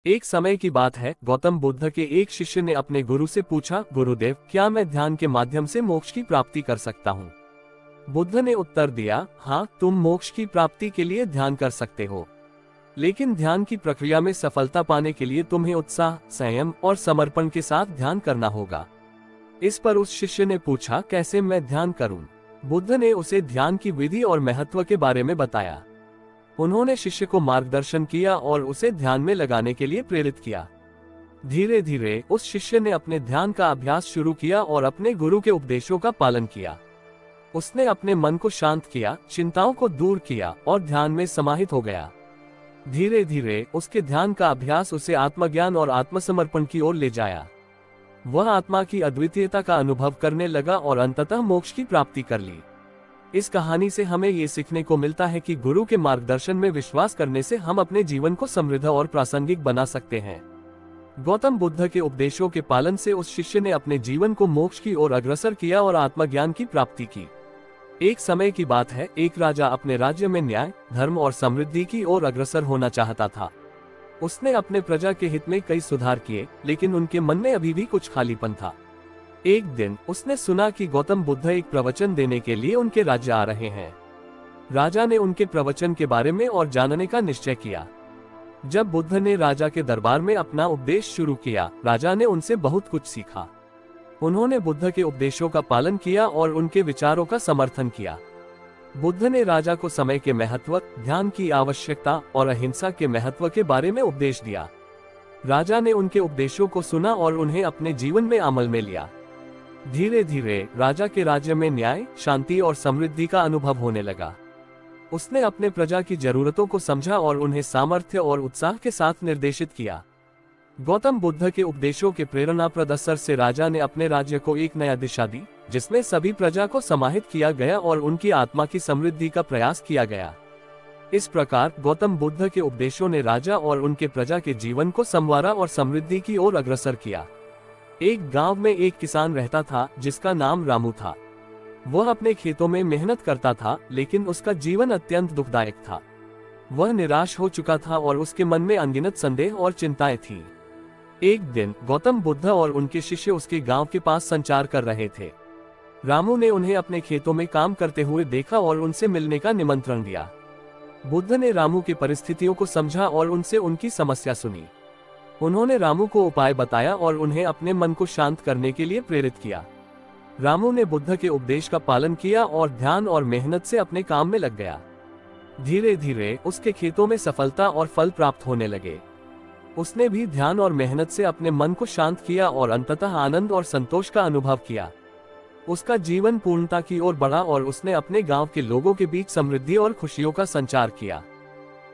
एक समय की बात है, गौतम बुद्ध के एक शिष्य ने अपने गुरु से पूछा, गुरुदेव, क्या मैं ध्यान के माध्यम से मोक्ष की प्राप्ति कर सकता हूँ? बुद्ध ने उत्तर दिया, हाँ, तुम मोक्ष की प्राप्ति के लिए ध्यान कर सकते हो, लेकिन ध्यान की प्रक्रिया में सफलता पाने के लिए तुम्हें उत्साह, संयम और समर्पण के साथ ध्यान करना होगा। इस पर उस शिष्य ने पूछा, कैसे मैं ध्यान करूं? बुद्ध ने उसे ध्यान की विधि और महत्व के बारे में बताया। उन्होंने शिष्य को मार्गदर्शन किया और उसे ध्यान में लगाने के लिए प्रेरित किया। धीरे धीरे उस शिष्य ने अपने ध्यान का अभ्यास शुरू किया और अपने गुरु के उपदेशों का पालन किया। उसने अपने मन को शांत किया, चिंताओं को दूर किया और ध्यान में समाहित हो गया। धीरे धीरे उसके ध्यान का अभ्यास उसे आत्मज्ञान और आत्मसमर्पण की ओर ले जाया। वह आत्मा की अद्वितीयता का अनुभव करने लगा और अंततः मोक्ष की प्राप्ति कर ली। इस कहानी से हमें ये सीखने को मिलता है कि गुरु के मार्गदर्शन में विश्वास करने से हम अपने जीवन को समृद्ध और प्रासंगिक बना सकते हैं। गौतम बुद्ध के उपदेशों के पालन से उस शिष्य ने अपने जीवन को मोक्ष की ओर अग्रसर किया और आत्मज्ञान की प्राप्ति की। एक समय की बात है, एक राजा अपने राज्य में न्याय, धर्म और समृद्धि की ओर अग्रसर होना चाहता था। उसने अपने प्रजा के हित में कई सुधार किए, लेकिन उनके मन में अभी भी कुछ खालीपन था। एक दिन उसने सुना कि गौतम बुद्ध एक प्रवचन देने के लिए उनके राज्य आ रहे हैं। राजा ने उनके प्रवचन के बारे में और जानने का निश्चय किया। जब बुद्ध ने राजा के दरबार में अपना उपदेश शुरू किया, राजा ने उनसे बहुत कुछ सीखा। उन्होंने बुद्ध के उपदेशों का पालन किया और उनके विचारों का समर्थन किया। बुद्ध ने राजा को समय के महत्व, ध्यान की आवश्यकता और अहिंसा के महत्व के बारे में उपदेश दिया। राजा ने उनके उपदेशों को सुना और उन्हें अपने जीवन में अमल में लिया। धीरे धीरे राजा के राज्य में न्याय, शांति और समृद्धि का अनुभव होने लगा। उसने अपने प्रजा की जरूरतों को समझा और उन्हें सामर्थ्य और उत्साह के साथ निर्देशित किया। गौतम बुद्ध के उपदेशों के प्रेरणाप्रद असर से राजा ने अपने राज्य को एक नया दिशा दी, जिसमें सभी प्रजा को समाहित किया गया और उनकी आत्मा की समृद्धि का प्रयास किया गया। इस प्रकार गौतम बुद्ध के उपदेशों ने राजा और उनके प्रजा के जीवन को संवारा और समृद्धि की ओर अग्रसर किया। एक गांव में एक किसान रहता था जिसका नाम रामू था। वह अपने खेतों में मेहनत करता था, लेकिन उसका जीवन अत्यंत दुखदायक था। वह निराश हो चुका था और उसके मन में अनगिनत संदेह और चिंताएं थीं। एक दिन गौतम बुद्ध और उनके शिष्य उसके गांव के पास संचार कर रहे थे। रामू ने उन्हें अपने खेतों में काम करते हुए देखा और उनसे मिलने का निमंत्रण दिया। बुद्ध ने रामू की परिस्थितियों को समझा और उनसे उनकी समस्या सुनी। उन्होंने रामू को उपाय बताया और उन्हें अपने मन को शांत करने के लिए प्रेरित किया। रामू ने बुद्ध के उपदेश का पालन किया और ध्यान और मेहनत से अपने काम में लग गया। धीरे धीरे उसके खेतों में सफलता और फल प्राप्त होने लगे। उसने भी ध्यान और मेहनत से अपने मन को शांत किया और अंततः आनंद और संतोष का अनुभव किया। उसका जीवन पूर्णता की ओर बढ़ा और उसने अपने गांव के लोगों के बीच समृद्धि और खुशियों का संचार किया।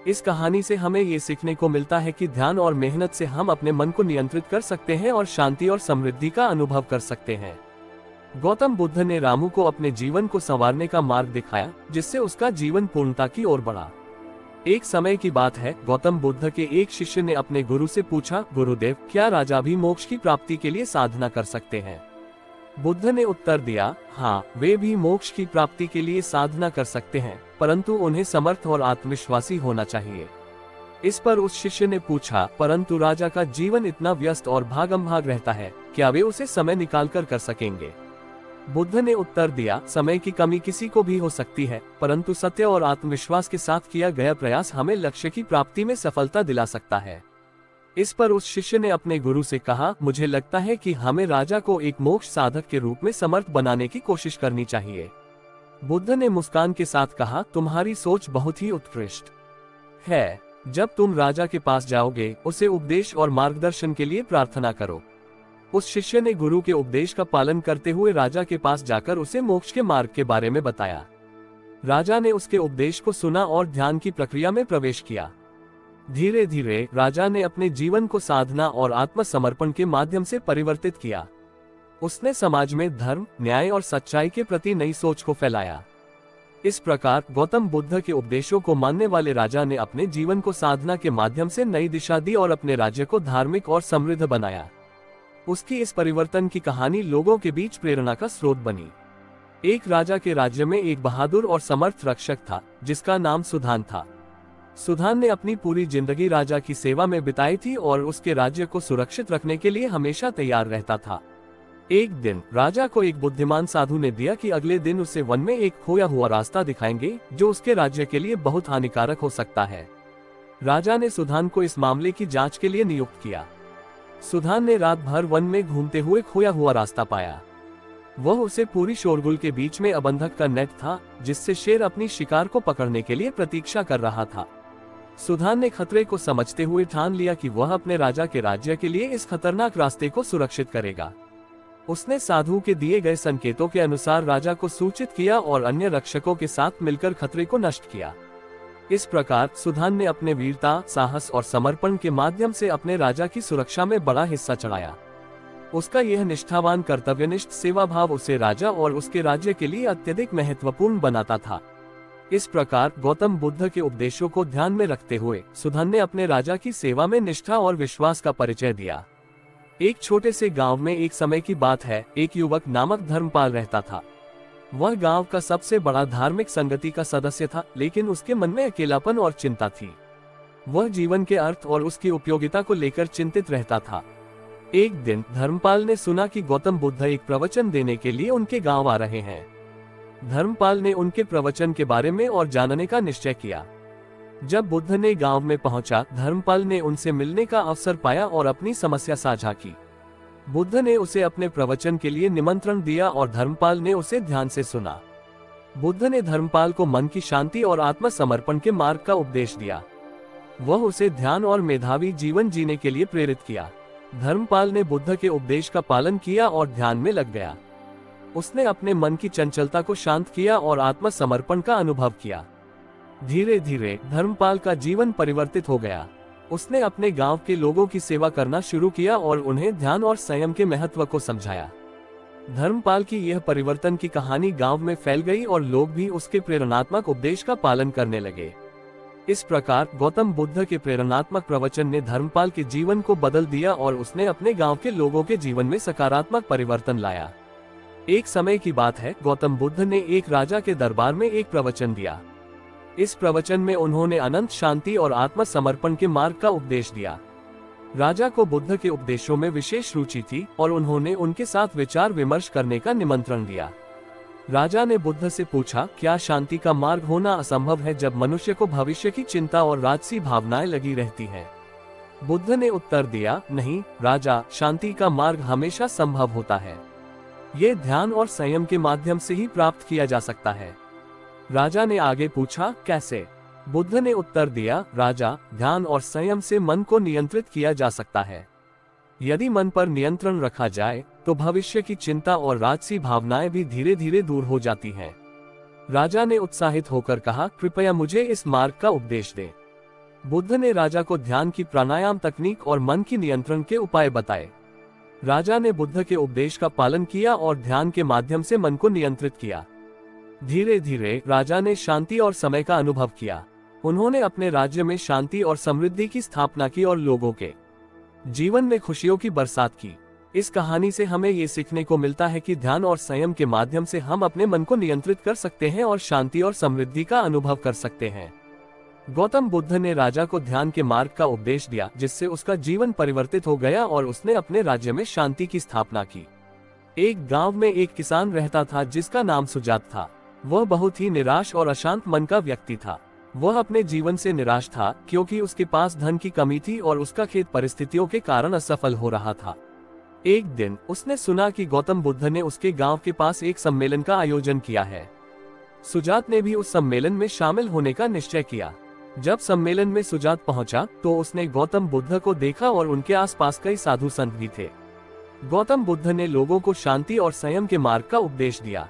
इस कहानी से हमें ये सीखने को मिलता है कि ध्यान और मेहनत से हम अपने मन को नियंत्रित कर सकते हैं और शांति और समृद्धि का अनुभव कर सकते हैं। गौतम बुद्ध ने रामू को अपने जीवन को संवारने का मार्ग दिखाया, जिससे उसका जीवन पूर्णता की ओर बढ़ा। एक समय की बात है, गौतम बुद्ध के एक शिष्य ने अपने गुरु से पूछा, गुरुदेव, क्या राजा भी मोक्ष की प्राप्ति के लिए साधना कर सकते हैं? बुद्ध ने उत्तर दिया, हाँ, वे भी मोक्ष की प्राप्ति के लिए साधना कर सकते हैं, परंतु उन्हें समर्थ और आत्मविश्वासी होना चाहिए। इस पर उस शिष्य ने पूछा, परंतु राजा का जीवन इतना व्यस्त और भागम-भाग रहता है, क्या वे उसे समय निकालकर कर सकेंगे? बुद्ध ने उत्तर दिया, समय की कमी किसी को भी हो सकती है, परंतु सत्य और आत्मविश्वास के साथ किया गया प्रयास हमें लक्ष्य की प्राप्ति में सफलता दिला सकता है। इस पर उस शिष्य ने अपने गुरु से कहा, मुझे लगता है कि हमें राजा को एक मोक्ष साधक के रूप में समर्थ बनाने की कोशिश करनी चाहिए। बुद्ध ने मुस्कान के साथ कहा, तुम्हारी सोच बहुत ही उत्कृष्ट है। जब तुम राजा के पास जाओगे, उसे उपदेश और मार्गदर्शन के लिए प्रार्थना करो। उस शिष्य ने गुरु के उपदेश का पालन करते हुए राजा के पास जाकर उसे मोक्ष के मार्ग के बारे में बताया। राजा ने उसके उपदेश को सुना और ध्यान की प्रक्रिया में प्रवेश किया। धीरे धीरे राजा ने अपने जीवन को साधना और आत्मसमर्पण के माध्यम से परिवर्तित किया। उसने समाज में धर्म, न्याय और सच्चाई के प्रति नई सोच को फैलाया। इस प्रकार गौतम बुद्ध के उपदेशों को मानने वाले राजा ने अपने जीवन को साधना के माध्यम से नई दिशा दी और अपने राज्य को धार्मिक और समृद्ध बनाया। उसकी इस परिवर्तन की कहानी लोगों के बीच प्रेरणा का स्रोत बनी। एक राजा के राज्य में एक बहादुर और समर्थ रक्षक था, जिसका नाम सुधान था। सुधान ने अपनी पूरी जिंदगी राजा की सेवा में बिताई थी और उसके राज्य को सुरक्षित रखने के लिए हमेशा तैयार रहता था। एक दिन राजा को एक बुद्धिमान साधु ने दिया कि अगले दिन उसे वन में एक खोया हुआ रास्ता दिखाएंगे जो उसके राज्य के लिए बहुत हानिकारक हो सकता है। राजा ने सुधान को इस मामले की जांच के लिए नियुक्त किया। सुधान ने रात भर वन में घूमते हुए खोया हुआ रास्ता पाया। वह उसे पूरी शोरगुल के बीच में अबंधक का नेट था जिससे शेर अपनी शिकार को पकड़ने के लिए प्रतीक्षा कर रहा था। सुधान ने खतरे को समझते हुए ठान लिया कि वह अपने राजा के राज्य के लिए इस खतरनाक रास्ते को सुरक्षित करेगा। उसने साधु के दिए गए संकेतों के अनुसार राजा को सूचित किया और अन्य रक्षकों के साथ मिलकर खतरे को नष्ट किया। इस प्रकार सुधान ने अपने वीरता, साहस और समर्पण के माध्यम से अपने राजा की सुरक्षा में बड़ा हिस्सा चढ़ाया। उसका यह निष्ठावान कर्तव्यनिष्ठ सेवा भाव उसे राजा और उसके राज्य के लिए अत्यधिक महत्वपूर्ण बनाता था। इस प्रकार गौतम बुद्ध के उपदेशों को ध्यान में रखते हुए सुधान ने अपने राजा की सेवा में निष्ठा और विश्वास का परिचय दिया। एक छोटे से गांव में एक समय की बात है, एक युवक नामक धर्मपाल रहता था। वह गांव का सबसे बड़ा धार्मिक संगति का सदस्य था, लेकिन उसके मन में अकेलापन और चिंता थी। वह जीवन के अर्थ और उसकी उपयोगिता को लेकर चिंतित रहता था। एक दिन धर्मपाल ने सुना कि गौतम बुद्ध एक प्रवचन देने के लिए उनके गांव आ रहे हैं। धर्मपाल ने उनके प्रवचन के बारे में और जानने का निश्चय किया। जब बुद्ध ने गांव में पहुंचा, धर्मपाल ने उनसे मिलने का अवसर पाया और अपनी समस्या साझा की। बुद्ध ने उसे अपने प्रवचन के लिए निमंत्रण दिया और धर्मपाल ने उसे ध्यान से सुना। बुद्ध ने धर्मपाल को मन की शांति और आत्मसमर्पण के मार्ग का उपदेश दिया। वह उसे ध्यान और मेधावी जीवन जीने के लिए प्रेरित किया। धर्मपाल ने बुद्ध के उपदेश का पालन किया और ध्यान में लग गया। उसने अपने मन की चंचलता को शांत किया और आत्मसमर्पण का अनुभव किया। धीरे धीरे धर्मपाल का जीवन परिवर्तित हो गया। उसने अपने गांव के लोगों की सेवा करना शुरू किया और उन्हें ध्यान और संयम के महत्व को समझाया। धर्मपाल की यह परिवर्तन की कहानी गांव में फैल गई और लोग भी उसके प्रेरणात्मक उपदेश का पालन करने लगे। इस प्रकार गौतम बुद्ध के प्रेरणात्मक प्रवचन ने धर्मपाल के जीवन को बदल दिया और उसने अपने गांव के लोगों के जीवन में सकारात्मक परिवर्तन लाया। एक समय की बात है, गौतम बुद्ध ने एक राजा के दरबार में एक प्रवचन दिया। इस प्रवचन में उन्होंने अनंत शांति और आत्मसमर्पण के मार्ग का उपदेश दिया। राजा को बुद्ध के उपदेशों में विशेष रुचि थी और उन्होंने उनके साथ विचार विमर्श करने का निमंत्रण दिया। राजा ने बुद्ध से पूछा, क्या शांति का मार्ग होना असंभव है जब मनुष्य को भविष्य की चिंता और राजसी भावनाएं लगी रहती हैं? बुद्ध ने उत्तर दिया, नहीं राजा, शांति का मार्ग हमेशा संभव होता है। ये ध्यान और संयम के माध्यम से ही प्राप्त किया जा सकता है। राजा ने आगे पूछा, कैसे? बुद्ध ने उत्तर दिया, राजा, ध्यान और संयम से मन को नियंत्रित किया जा सकता है। यदि मन पर नियंत्रण रखा जाए तो भविष्य की चिंता और राजसी भावनाएं भी धीरे धीरे दूर हो जाती हैं। राजा ने उत्साहित होकर कहा, कृपया मुझे इस मार्ग का उपदेश दें। बुद्ध ने राजा को ध्यान की प्राणायाम तकनीक और मन की नियंत्रण के उपाय बताए। राजा ने बुद्ध के उपदेश का पालन किया और ध्यान के माध्यम से मन को नियंत्रित किया। धीरे धीरे राजा ने शांति और समय का अनुभव किया। उन्होंने अपने राज्य में शांति और समृद्धि की स्थापना की और लोगों के जीवन में खुशियों की बरसात की। इस कहानी से हमें ये सीखने को मिलता है कि ध्यान और संयम के माध्यम से हम अपने मन को नियंत्रित कर सकते हैं और शांति और समृद्धि का अनुभव कर सकते हैं। गौतम बुद्ध ने राजा को ध्यान के मार्ग का उपदेश दिया, जिससे उसका जीवन परिवर्तित हो गया और उसने अपने राज्य में शांति की स्थापना की। एक गांव में एक किसान रहता था जिसका नाम सुजात था। वह बहुत ही निराश और अशांत मन का व्यक्ति था। वह अपने जीवन से निराश था क्योंकि उसके पास धन की कमी थी और उसका खेत परिस्थितियों के कारण असफल हो रहा था। एक दिन उसने सुना कि गौतम बुद्ध ने उसके गांव के पास एक सम्मेलन का आयोजन किया है। सुजात ने भी उस सम्मेलन में शामिल होने का निश्चय किया। जब सम्मेलन में सुजात पहुंचा तो उसने गौतम बुद्ध को देखा और उनके आसपास कई साधु संत भी थे। गौतम बुद्ध ने लोगों को शांति और संयम के मार्ग का उपदेश दिया।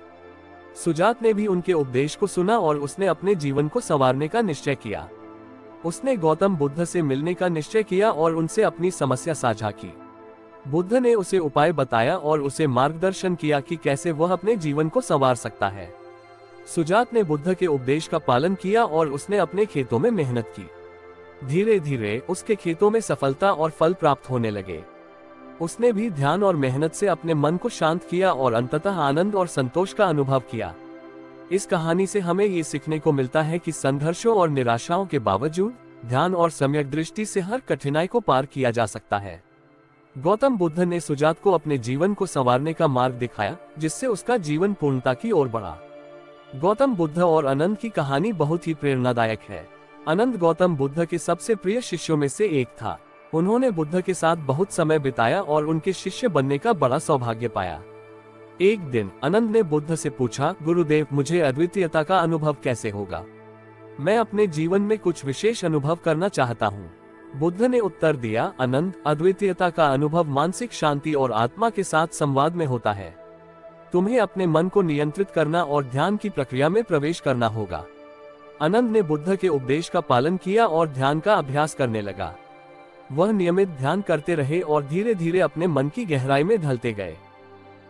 सुजात ने भी उनके उपदेश को सुना और उसने अपने जीवन को संवारने का निश्चय किया। उसने गौतम बुद्ध से मिलने का निश्चय किया और उनसे अपनी समस्या साझा की। बुद्ध ने उसे उपाय बताया और उसे मार्गदर्शन किया कि कैसे वह अपने जीवन को संवार सकता है। सुजात ने बुद्ध के उपदेश का पालन किया और उसने अपने खेतों में मेहनत की। धीरे धीरे उसके खेतों में सफलता और फल प्राप्त होने लगे। उसने भी ध्यान और मेहनत से अपने मन को शांत किया और अंततः आनंद और संतोष का अनुभव किया। इस कहानी से हमें ये सीखने को मिलता है कि संघर्षों और निराशाओं के बावजूद ध्यान और सम्यक दृष्टि से हर कठिनाई को पार किया जा सकता है। गौतम बुद्ध ने सुजात को अपने जीवन को संवारने का मार्ग दिखाया, जिससे उसका जीवन पूर्णता की ओर बढ़ा। गौतम बुद्ध और अनंत की कहानी बहुत ही प्रेरणादायक है। अनंत गौतम बुद्ध के सबसे प्रिय शिष्यों में से एक था। उन्होंने बुद्ध के साथ बहुत समय बिताया और उनके शिष्य बनने का बड़ा सौभाग्य पाया। एक दिन अनंत ने बुद्ध से पूछा, गुरुदेव, मुझे अद्वितीयता का अनुभव कैसे होगा? मैं अपने जीवन में कुछ विशेष अनुभव करना चाहता हूँ। बुद्ध ने उत्तर दिया, अनंत, अद्वितीयता का अनुभव मानसिक शांति और आत्मा के साथ संवाद में होता है। तुम्हें अपने मन को नियंत्रित करना और ध्यान की प्रक्रिया में प्रवेश करना होगा। अनंत ने बुद्ध के उपदेश का पालन किया और ध्यान का अभ्यास करने लगा। वह नियमित ध्यान करते रहे और धीरे धीरे अपने मन की गहराई में ढलते गए।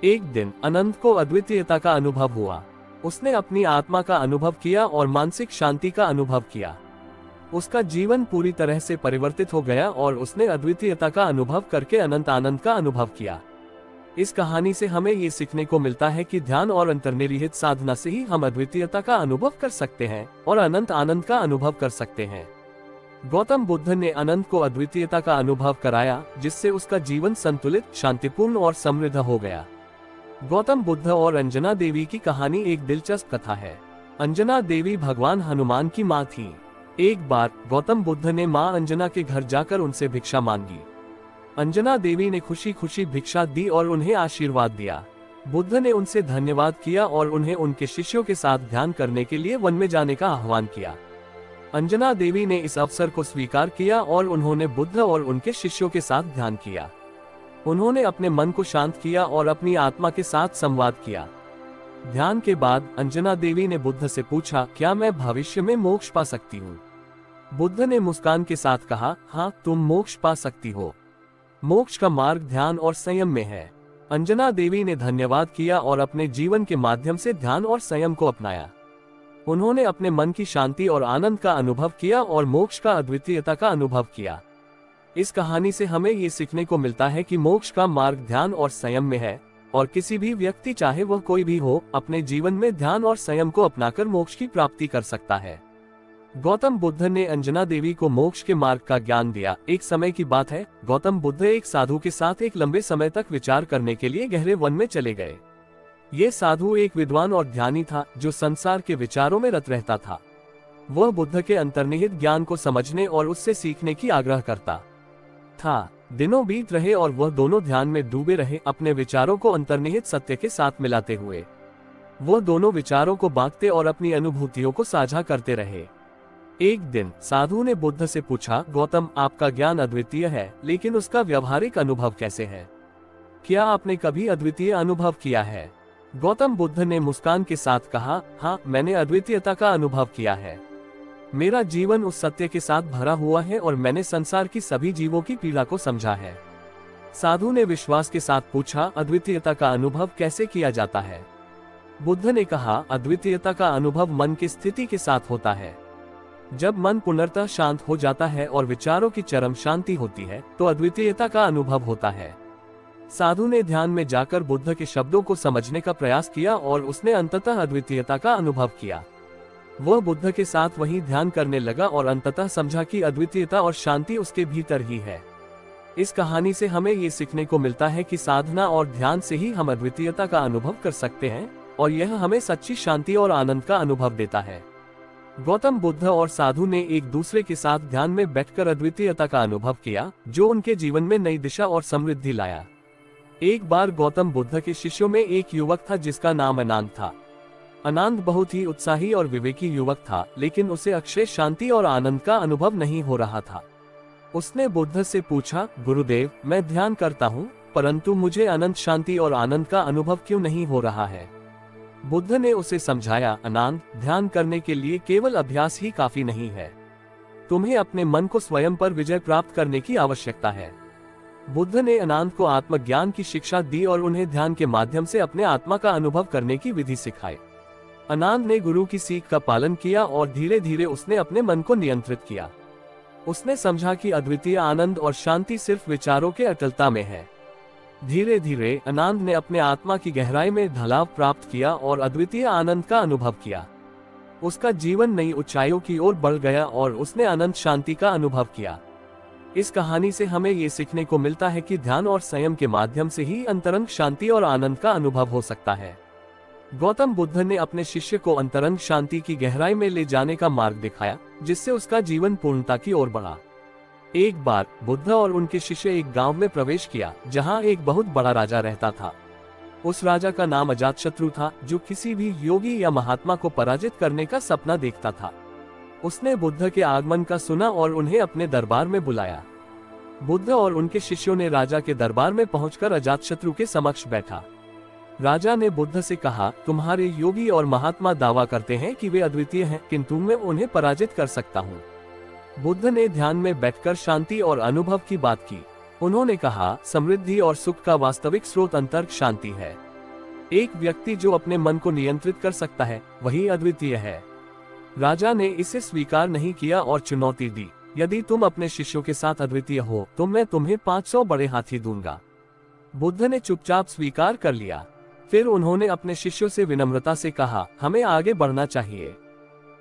एक दिन अनंत को अद्वितीयता का अनुभव हुआ। उसने अपनी आत्मा का अनुभव किया और मानसिक शांति का अनुभव किया। उसका जीवन पूरी तरह से परिवर्तित हो गया और उसने अद्वितीयता का अनुभव करके अनंत आनंद का अनुभव किया। इस कहानी से हमें ये सीखने को मिलता है कि ध्यान और अंतर्निहित साधना से ही हम अद्वितीयता का अनुभव कर सकते हैं और अनंत आनंद का अनुभव कर सकते हैं। गौतम बुद्ध ने अनंत को अद्वितीयता का अनुभव कराया, जिससे उसका जीवन संतुलित, शांतिपूर्ण और समृद्ध हो गया। गौतम बुद्ध और अंजना देवी की कहानी एक दिलचस्प कथा है। अंजना देवी भगवान हनुमान की माँ थी। एक बार गौतम बुद्ध ने माँ अंजना के घर जाकर उनसे भिक्षा मांगी। अंजना देवी ने खुशी खुशी भिक्षा दी और उन्हें आशीर्वाद दिया। बुद्ध ने उनसे धन्यवाद किया और उन्हें उनके शिष्यों के साथ ध्यान करने के लिए वन में जाने का आह्वान किया। अंजना देवी ने इस अवसर को स्वीकार किया और उन्होंने बुद्ध और उनके शिष्यों के साथ ध्यान किया। उन्होंने अपने मन को शांत किया और अपनी आत्मा के साथ संवाद किया। ध्यान के बाद अंजना देवी ने बुद्ध से पूछा, क्या मैं भविष्य में मोक्ष पा सकती हूँ? बुद्ध ने मुस्कान के साथ कहा, हाँ, तुम मोक्ष पा सकती हो। मोक्ष का मार्ग ध्यान और संयम में है। अंजना देवी ने धन्यवाद किया और अपने जीवन के माध्यम से ध्यान और संयम को अपनाया। उन्होंने अपने मन की शांति और आनंद का अनुभव किया और मोक्ष का अद्वितीयता का अनुभव किया। इस कहानी से हमें ये सीखने को मिलता है कि मोक्ष का मार्ग ध्यान और संयम में है और किसी भी व्यक्ति, चाहे वह कोई भी हो, अपने जीवन में ध्यान और संयम को अपनाकर मोक्ष की प्राप्ति कर सकता है। गौतम बुद्ध ने अंजना देवी को मोक्ष के मार्ग का ज्ञान दिया। एक समय की बात है, गौतम बुद्ध एक साधु के साथ एक लंबे समय तक विचार करने के लिए गहरे वन में चले गए। ये साधु एक विद्वान और ध्यानी था जो संसार के विचारों में रत रहता था। वह बुद्ध के अंतर्निहित ज्ञान को समझने और उससे सीखने की आग्रह करता था। दिनों बीत रहे और वह दोनों ध्यान में डूबे रहे, अपने विचारों को अंतर्निहित सत्य के साथ मिलाते हुए। वह दोनों विचारों को बांटते और अपनी अनुभूतियों को साझा करते रहे। एक दिन साधु ने बुद्ध से पूछा, गौतम, आपका ज्ञान अद्वितीय है, लेकिन उसका व्यवहारिक अनुभव कैसे है? क्या आपने कभी अद्वितीय अनुभव किया है? गौतम बुद्ध ने मुस्कान के साथ कहा, हाँ, मैंने अद्वितीयता का अनुभव किया है। मेरा जीवन उस सत्य के साथ भरा हुआ है और मैंने संसार की सभी जीवों की पीड़ा को समझा है। साधु ने विश्वास के साथ पूछा, अद्वितीयता का अनुभव कैसे किया जाता है? बुद्ध ने कहा, अद्वितीयता का अनुभव मन की स्थिति के साथ होता है। जब मन पूर्णतः शांत हो जाता है और विचारों की चरम शांति होती है, तो अद्वितीयता का अनुभव होता है। साधु ने ध्यान में जाकर बुद्ध के शब्दों को समझने का प्रयास किया और उसने अंततः अद्वितीयता का अनुभव किया। वह बुद्ध के साथ वहीं ध्यान करने लगा और अंततः समझा कि अद्वितीयता और शांति उसके भीतर ही है। इस कहानी से हमें ये सीखने को मिलता है कि साधना और ध्यान से ही हम अद्वितीयता का अनुभव कर सकते हैं और यह हमें सच्ची शांति और आनंद का अनुभव देता है। गौतम बुद्ध और साधु ने एक दूसरे के साथ ध्यान में बैठकर अद्वितीयता का अनुभव किया, जो उनके जीवन में नई दिशा और समृद्धि लाया। एक बार गौतम बुद्ध के शिष्यों में एक युवक था जिसका नाम अनांत था। अनांत बहुत ही उत्साही और विवेकी युवक था, लेकिन उसे अक्षय शांति और आनंद का अनुभव नहीं हो रहा था। उसने बुद्ध से पूछा, गुरुदेव, मैं ध्यान करता हूँ, परंतु मुझे अनंत शांति और आनंद का अनुभव क्यों नहीं हो रहा है? बुद्ध ने उसे समझाया, अनांत, ध्यान करने के लिए केवल अभ्यास ही काफी नहीं है। तुम्हें अपने मन को स्वयं पर विजय प्राप्त करने की आवश्यकता है। बुद्ध ने अनांत को आत्मज्ञान की शिक्षा दी और उन्हें ध्यान के माध्यम से अपने आत्मा का अनुभव करने की विधि सिखाई। अनांत ने गुरु की सीख का पालन किया और धीरे धीरे उसने अपने मन को नियंत्रित किया। उसने समझा कि अद्वितीय आनंद और शांति सिर्फ विचारों के अटलता में है। धीरे धीरे अनांत ने अपने आत्मा की गहराई में ढलाव प्राप्त किया और अद्वितीय आनंद का अनुभव किया। उसका जीवन नई ऊंचाइयों की ओर बढ़ गया और उसने अनंत शांति का अनुभव किया। इस कहानी से हमें ये सीखने को मिलता है कि ध्यान और संयम के माध्यम से ही अंतरंग शांति और आनंद का अनुभव हो सकता है। गौतम बुद्ध ने अपने शिष्य को अंतरंग शांति की गहराई में ले जाने का मार्ग दिखाया, जिससे उसका जीवन पूर्णता की ओर बढ़ा। एक बार बुद्ध और उनके शिष्य एक गांव में प्रवेश किया, जहां एक बहुत बड़ा राजा रहता था। उस राजा का नाम अजातशत्रु था, जो किसी भी योगी या महात्मा को पराजित करने का सपना देखता था। उसने बुद्ध के आगमन का सुना और उन्हें अपने दरबार में बुलाया। बुद्ध और उनके शिष्यों ने राजा के दरबार में पहुंचकर अजातशत्रु के समक्ष बैठा। राजा ने बुद्ध से कहा, तुम्हारे योगी और महात्मा दावा करते हैं कि वे अद्वितीय हैं, किंतु मैं उन्हें पराजित कर सकता हूँ। बुद्ध ने ध्यान में बैठकर शांति और अनुभव की बात की। उन्होंने कहा, समृद्धि और सुख का वास्तविक स्रोत अंतर्ग शांति है। एक व्यक्ति जो अपने मन को नियंत्रित कर सकता है, वही अद्वितीय है। राजा ने इसे स्वीकार नहीं किया और चुनौती दी, यदि तुम अपने शिष्यों के साथ अद्वितीय हो तो मैं तुम्हें 500 बड़े हाथी दूंगा। बुद्ध ने चुपचाप स्वीकार कर लिया। फिर उन्होंने अपने शिष्यों से विनम्रता से कहा, हमें आगे बढ़ना चाहिए,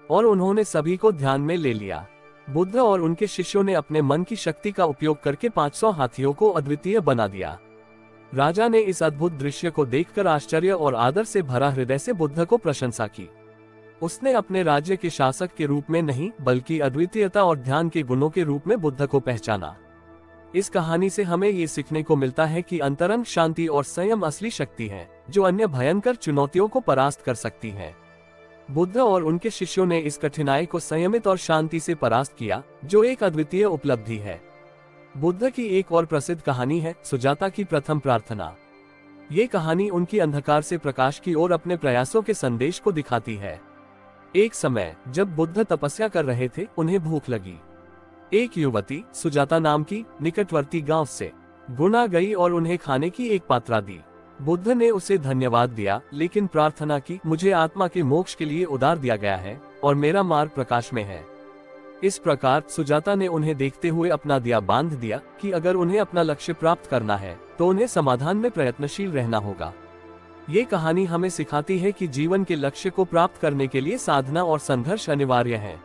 और उन्होंने सभी को ध्यान में ले लिया। बुद्ध और उनके शिष्यों ने अपने मन की शक्ति का उपयोग करके 500 हाथियों को अद्वितीय बना दिया। राजा ने इस अद्भुत दृश्य को देखकर आश्चर्य और आदर से भरा हृदय से बुद्ध को प्रशंसा की। उसने अपने राज्य के शासक के रूप में नहीं, बल्कि अद्वितीयता और ध्यान के गुणों के रूप में बुद्ध को पहचाना। इस कहानी से हमें ये सीखने को मिलता है कि अंतरंग शांति और संयम असली शक्ति है, जो अन्य भयंकर चुनौतियों को परास्त कर सकती है। बुद्ध और उनके शिष्यों ने इस कठिनाई को संयमित और शांति से परास्त किया, जो एक अद्वितीय उपलब्धि है। बुद्ध की एक और प्रसिद्ध कहानी है, सुजाता की प्रथम प्रार्थना। ये कहानी उनकी अंधकार से प्रकाश की ओर अपने प्रयासों के संदेश को दिखाती है। एक समय जब बुद्ध तपस्या कर रहे थे, उन्हें भूख लगी। एक युवती सुजाता नाम की निकटवर्ती गांव से गुना गई और उन्हें खाने की एक पात्रा दी। बुद्ध ने उसे धन्यवाद दिया, लेकिन प्रार्थना की, मुझे आत्मा के मोक्ष के लिए उधार दिया गया है और मेरा मार्ग प्रकाश में है। इस प्रकार सुजाता ने उन्हें देखते हुए अपना दिया बांध दिया कि अगर उन्हें अपना लक्ष्य प्राप्त करना है तो उन्हें समाधान में प्रयत्नशील रहना होगा। ये कहानी हमें सिखाती है कि जीवन के लक्ष्य को प्राप्त करने के लिए साधना और संघर्ष अनिवार्य है।